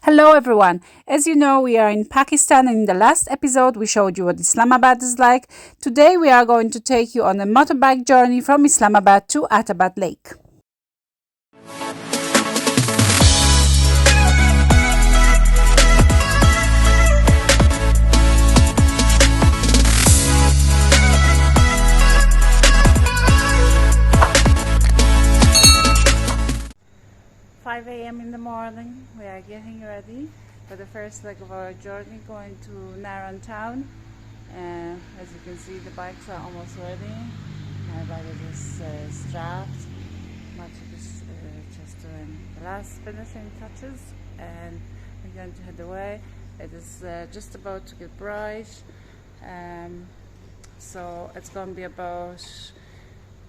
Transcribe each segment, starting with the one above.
Hello everyone. As you know, we are in Pakistan and in the last episode we showed you what Islamabad is like. Today we are going to take you on a motorbike journey from Islamabad to Attabad Lake. 5 a.m. in the morning, we are getting ready for the first leg of our journey going to Naran town. As you can see, the bikes are almost ready. My bike is strapped. Maciek is just doing the last finishing touches and we're going to head away. It is just about to get bright, so it's going to be about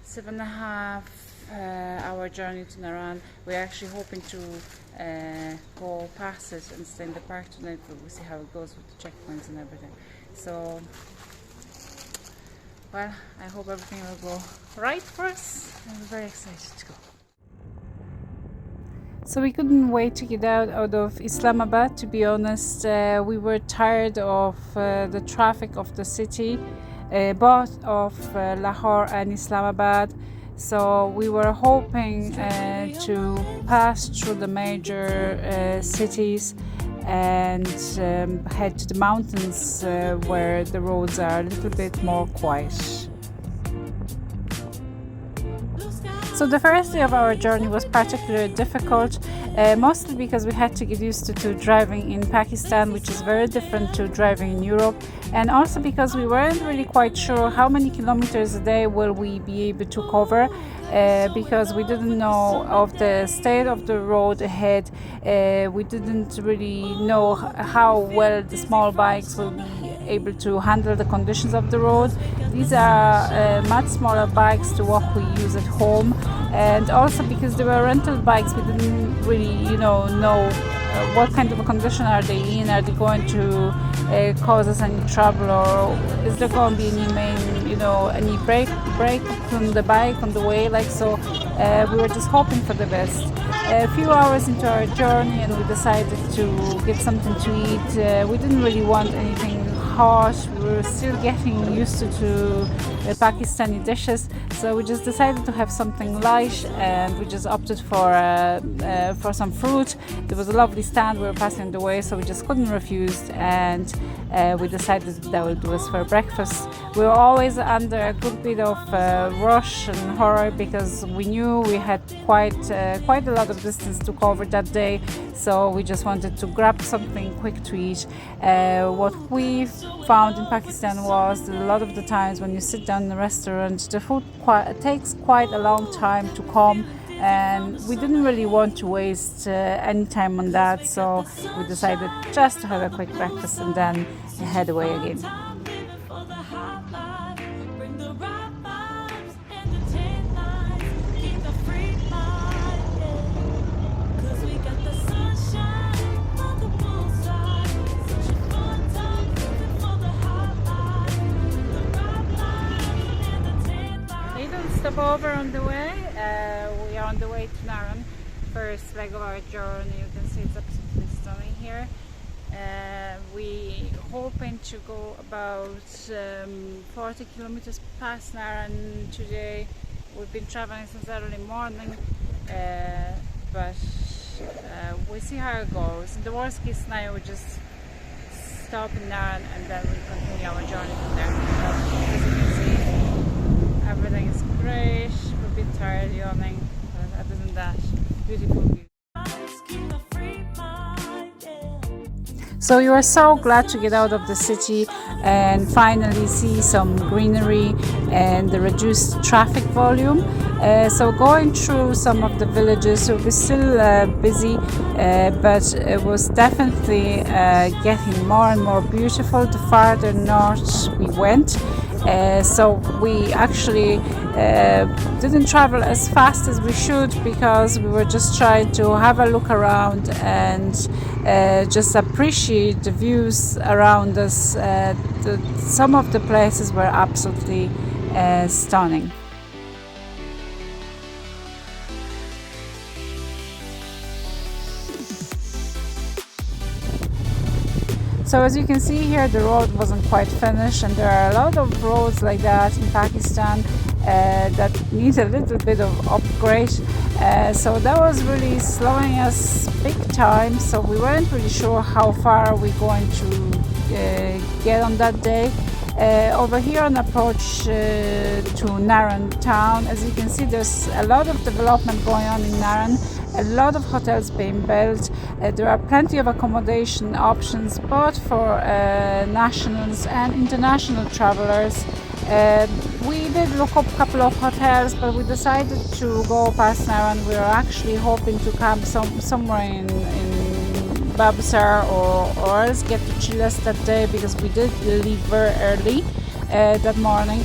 7.5 hour journey to Naran. We're actually hoping to go past it and stay in the park tonight, but we'll see how it goes with the checkpoints and everything. So, well, I hope everything will go right for us. I'm very excited to go. So we couldn't wait to get out of Islamabad, to be honest. We were tired of the traffic of the city, both of Lahore and Islamabad. So we were hoping to pass through the major cities and head to the mountains where the roads are a little bit more quiet. So the first day of our journey was particularly difficult, mostly because we had to get used to driving in Pakistan, which is very different to driving in Europe, and also because we weren't really quite sure how many kilometers a day will we be able to cover, because we didn't know of the state of the road ahead. We didn't really know how well the small bikes will be able to handle the conditions of the road. These are much smaller bikes to what we use at home, and also because they were rental bikes, we didn't really know what kind of a condition are they in. Are they going to cause us any trouble, or is there going to be any break from the bike on the way? So we were just hoping for the best. A few hours into our journey and we decided to get something to eat. We didn't really want anything hot. We were still getting used to Pakistani dishes, so we just decided to have something light, and we just opted for some fruit. There was a lovely stand, we were passing the way, so we just couldn't refuse, and we decided that would do us for breakfast. We were always under a good bit of rush and hurry because we knew we had quite a lot of distance to cover that day, so we just wanted to grab something quick to eat. What we found in Pakistan was that a lot of the times when you sit down in a restaurant, the food takes quite a long time to come, and we didn't really want to waste any time on that, so we decided just to have a quick breakfast and then head away again. Stop over on the way. We are on the way to Naran, first leg of our journey. You can see it's absolutely stunning here. We hoping to go about 40 kilometers past Naran today. We've been traveling since early morning, but we'll see how it goes. In the worst case scenario, we just stop in Naran and then we continue our journey from there. As you can see, everything is great. We're a bit tired, yawning, but other than that, beautiful view. So we were so glad to get out of the city and finally see some greenery and the reduced traffic volume. So going through some of the villages, it was still busy, but it was definitely getting more and more beautiful the farther north we went. So we actually didn't travel as fast as we should because we were just trying to have a look around and just appreciate the views around us. Some of the places were absolutely stunning. So as you can see here, the road wasn't quite finished, and there are a lot of roads like that in Pakistan that need a little bit of upgrade. So that was really slowing us big time. So we weren't really sure how far we're going to get on that day. Over here on approach to Naran town, as you can see, there's a lot of development going on in Naran, a lot of hotels being built. There are plenty of accommodation options both for nationals and international travelers. We did look up a couple of hotels, but we decided to go past Naran. We were actually hoping to camp somewhere in Babsar or else get to Chilas that day, because we did leave very early that morning.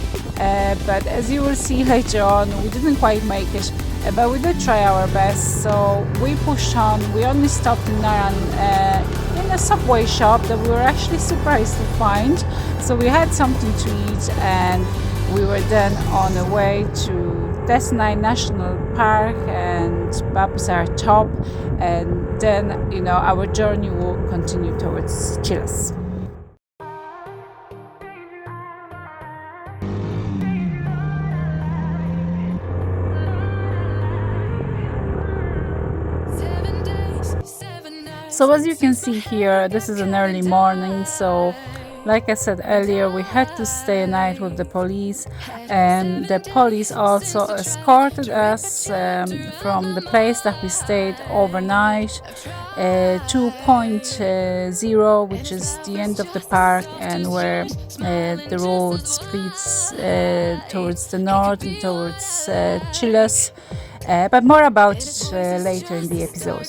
But as you will see later on, we didn't quite make it, but we did try our best. So we pushed on. We only stopped in Naran in a subway shop that we were actually surprised to find. So we had something to eat, and we were then on the way to Desnai National Park and Babsar Top, and then our journey will continue towards Chilas. So as you can see here, this is an early morning, so like I said earlier, we had to stay a night with the police, and the police also escorted us from the place that we stayed overnight to point 0, which is the end of the park and where the road splits towards the north and towards Chilas, but more about it later in the episode.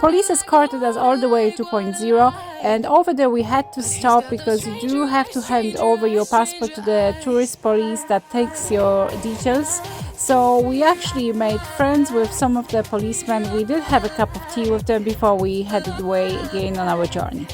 Police escorted us all the way to point 0, and over there we had to stop because you do have to hand over your passport to the tourist police that takes your details. So we actually made friends with some of the policemen. We did have a cup of tea with them before we headed away again on our journey.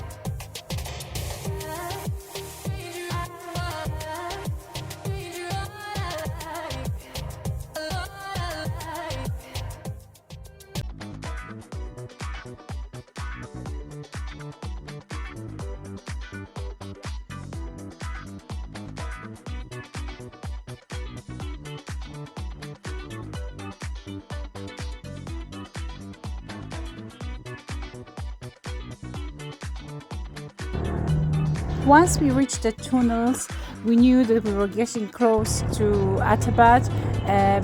Once we reached the tunnels, we knew that we were getting close to Attabad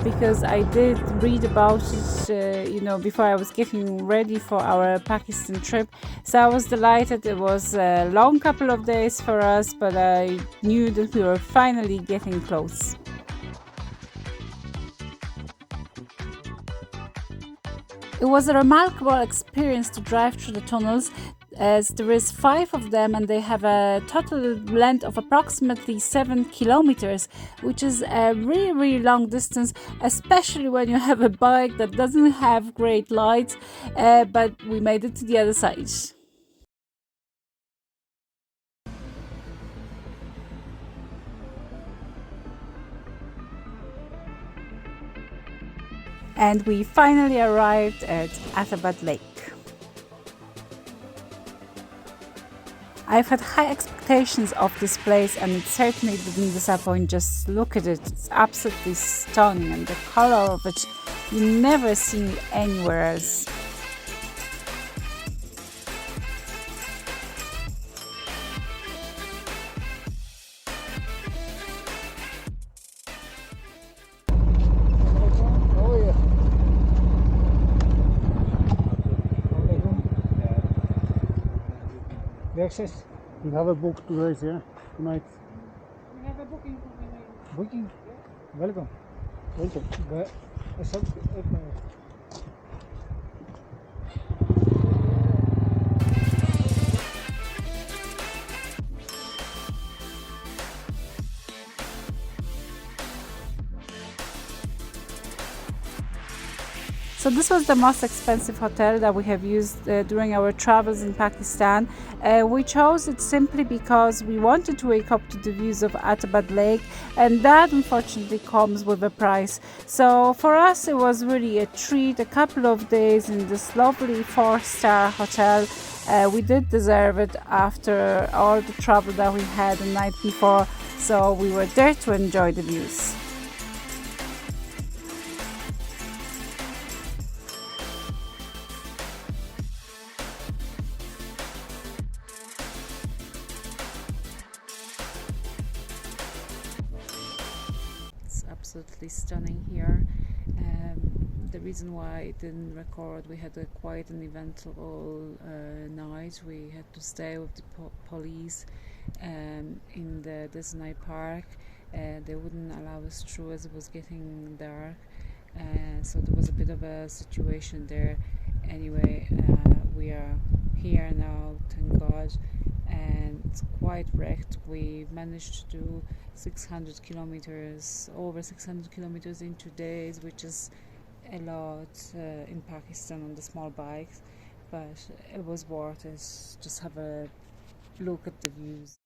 because I did read about it, before I was getting ready for our Pakistan trip. So I was delighted. It was a long couple of days for us, but I knew that we were finally getting close. It was a remarkable experience to drive through the tunnels, as there is 5 of them and they have a total length of approximately 7 kilometers, which is a really, really long distance, especially when you have a bike that doesn't have great lights, but we made it to the other side. And we finally arrived at Attabad Lake. I've had high expectations of this place, and it certainly didn't disappoint. Just look at it, it's absolutely stunning, and the color of it you never see anywhere else. Access. We have a book today, yeah, tonight. We have a booking for tonight. Booking? Welcome. Welcome. So this was the most expensive hotel that we have used during our travels in Pakistan. We chose it simply because we wanted to wake up to the views of Attabad Lake, and that unfortunately comes with a price. So for us it was really a treat, a couple of days in this lovely 4-star hotel. We did deserve it after all the trouble that we had the night before, so we were there to enjoy the views. It's absolutely stunning here. The reason why I didn't record, we had a quite an eventful night. We had to stay with the police in the Disney park. They wouldn't allow us through as it was getting dark, so there was a bit of a situation there. Anyway, we are here now, thank God, and it's quite wrecked. We managed to do 600 kilometers, over 600 kilometers in 2 days, which is a lot in Pakistan on the small bikes, but it was worth it. Just have a look at the views.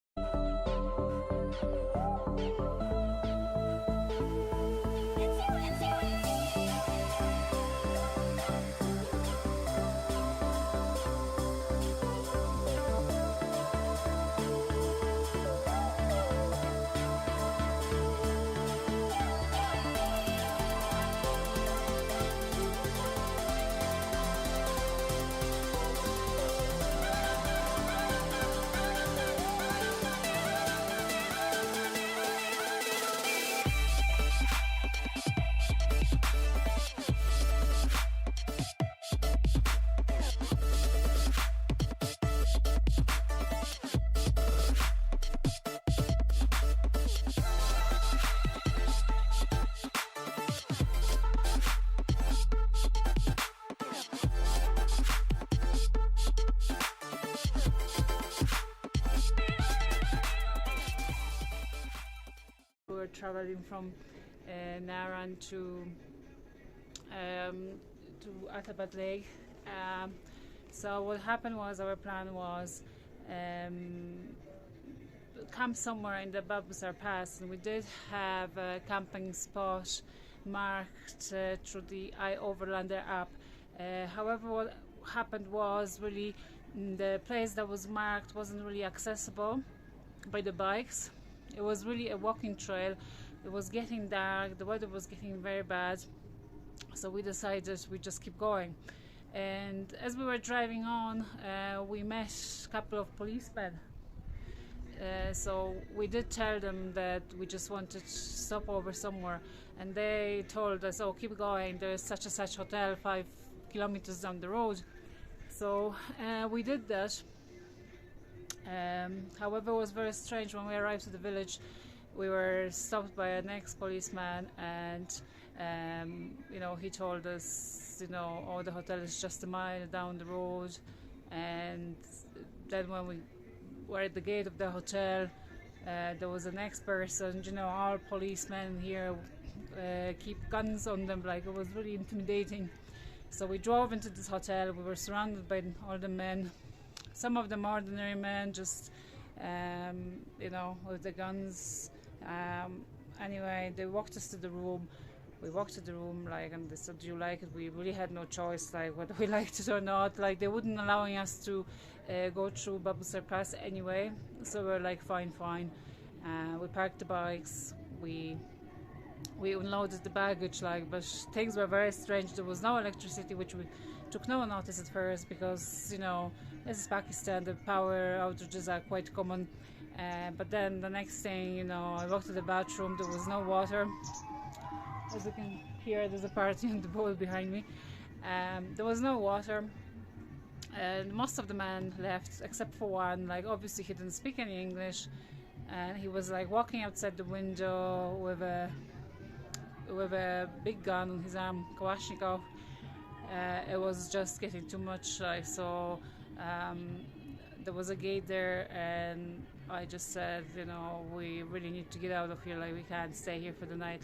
We were traveling from Naran to Attabad Lake. So what happened was, our plan was camp somewhere in the Babusar Pass, and we did have a camping spot marked through the iOverlander app. However, what happened was, really, the place that was marked wasn't really accessible by the bikes. It was really a walking trail. It was getting dark, the weather was getting very bad, so we decided we just keep going. And as we were driving on, we met a couple of policemen. So we did tell them that we just wanted to stop over somewhere, and they told us, oh, keep going, there's such and such hotel 5 kilometers down the road. So we did that. However, it was very strange. When we arrived to the village, we were stopped by an ex-policeman, and he told us, oh, the hotel is just a mile down the road. And then when we were at the gate of the hotel, there was an ex-person. All policemen here keep guns on them, like, it was really intimidating. So we drove into this hotel. We were surrounded by all the men. Some of them ordinary men, just with the guns. Anyway, they walked us to the room. We walked to the room, and they said, "Do you like it?" We really had no choice, whether we liked it or not. They wouldn't allowing us to go through Babusar Pass anyway. So we were like, fine. We parked the bikes. We unloaded the baggage, but things were very strange. There was no electricity, which we took no notice at first, because this is Pakistan, the power outages are quite common. But then the next thing, I walked to the bathroom, there was no water. As you can hear, there's a party on the boat behind me. There was no water, and most of the men left except for one. Obviously he didn't speak any English, and he was walking outside the window with a big gun on his arm, Kalashnikov. It was just getting too much. So there was a gate there, and I just said, we really need to get out of here. We can't stay here for the night.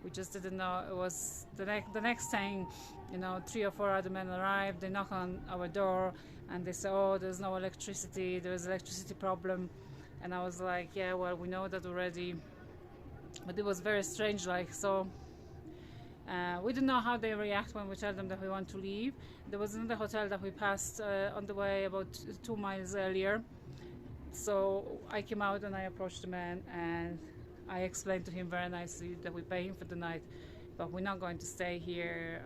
We just didn't know. It was the next thing. 3 or 4 other men arrived. They knock on our door and they say, oh, there's no electricity, there's electricity problem. And I was like, yeah, well, we know that already. But it was very strange, so we didn't know how they react when we tell them that we want to leave. There was another hotel that we passed on the way about 2 miles earlier. So I came out and I approached the man and I explained to him very nicely that we pay him for the night, but we're not going to stay here.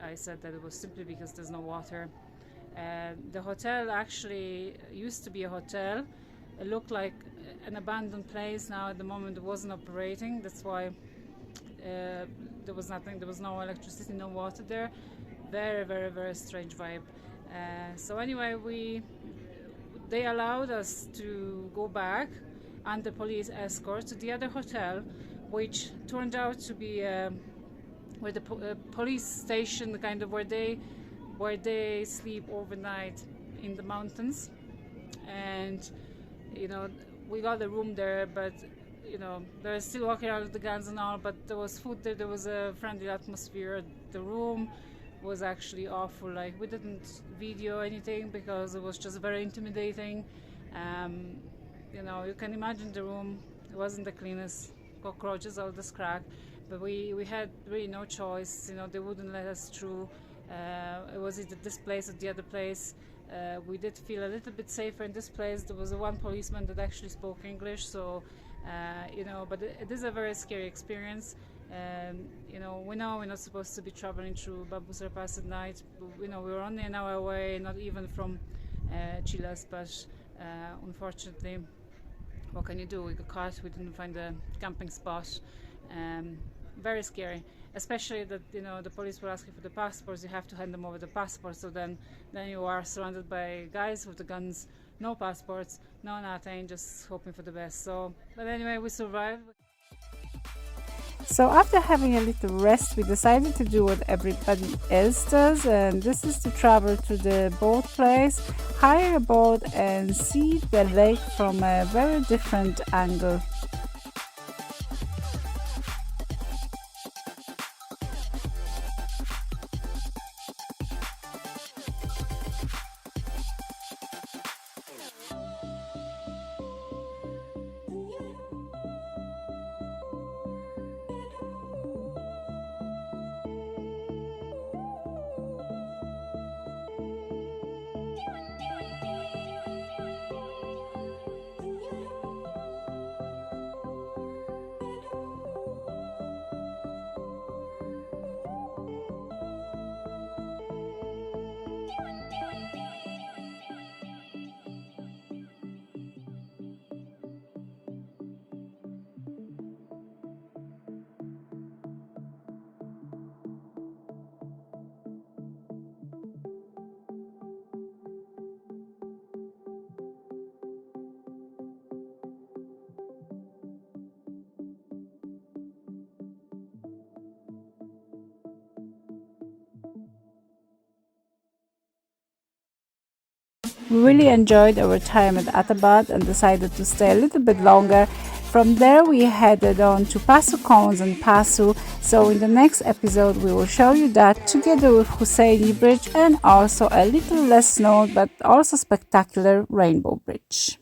I said that it was simply because there's no water. The hotel actually used to be a hotel. It looked like an abandoned place. Now at the moment it wasn't operating. That's why there was nothing. There was no electricity, no water there. Very, very, very strange vibe. So anyway, they allowed us to go back under police escort to the other hotel, which turned out to be where the police station, kind of where they sleep overnight in the mountains. And we got a room there, but they're still walking around with the guns and all, but there was food there, there was a friendly atmosphere. The room was actually awful. We didn't video anything because it was just very intimidating. You can imagine the room. It wasn't the cleanest, cockroaches out this crack, but we had really no choice. They wouldn't let us through. It was either this place or the other place. We did feel a little bit safer in this place. There was one policeman that actually spoke English, so but it is a very scary experience. We know we're not supposed to be traveling through Babusar Pass at night. We were only an hour away, not even from Chilas, but unfortunately, what can you do? We got caught. We didn't find a camping spot. Very scary, especially that the police were asking for the passports. You have to hand them over the passports. So then you are surrounded by guys with the guns, no passports, no nothing, just hoping for the best. But anyway, we survived. So after having a little rest, we decided to do what everybody else does, and this is to travel to the boat place, hire a boat and see the lake from a very different angle. We really enjoyed our time at Attabad and decided to stay a little bit longer. From there we headed on to Pasu Cones and Pasu, so in the next episode we will show you that together with Husseini Bridge and also a little less known but also spectacular Rainbow Bridge.